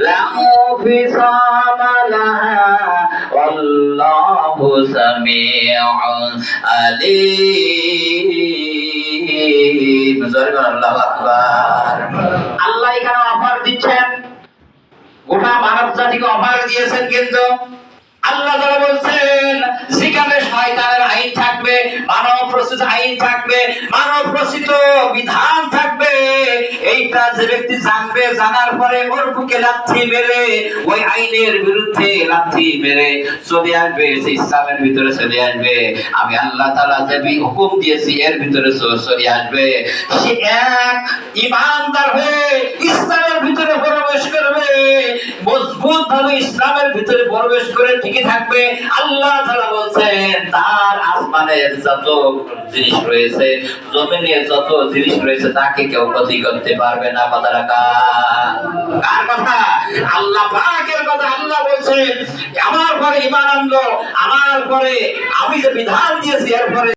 لا انفصام لها والله سميع عليم আল্লাহু আকবার। আল্লাহ এখানে অফার দিচ্ছেন, গোটা মানব জাতিকে অফার দিয়েছেন। কিন্তু আল্লাহ তাআলা বলছেন যেখানে শয়তানের আইন থাকবে, মানব রচিত আইন থাকবে, মানব রচিত বিধান থাকবে, এইটা যে ব্যক্তি জানবে, জানার পরে ওর বুকে লাথি মেরে ওই আইনের বিরুদ্ধে লাথি মেরে চলে আসবে, ইসলামের ভিতরে চলে আসবে, আমি আল্লাহ তাআলা যে হুকুম দিয়েছি এর ভিতরে চলে আসবে, সে এক ঈমানদার হয়ে ইসলামের ভিতরে প্রবেশ করবে, মজবুত ভাবে ইসলামের ভিতরে প্রবেশ করে টিকে থাকবে। আল্লাহ তাআলা বলছেন তার আসমানের যত জিনিস রয়েছে, জমিনের যত জিনিস রয়েছে, তাকে কেউ ক্ষতি করতে পারবে না। কথাটা কার কথা? আল্লাহ পাকের কথা। আল্লাহ বলছেন আমার পরে ঈমান আনলো, আমার পরে আমি যে বিধান দিয়েছি এর পরে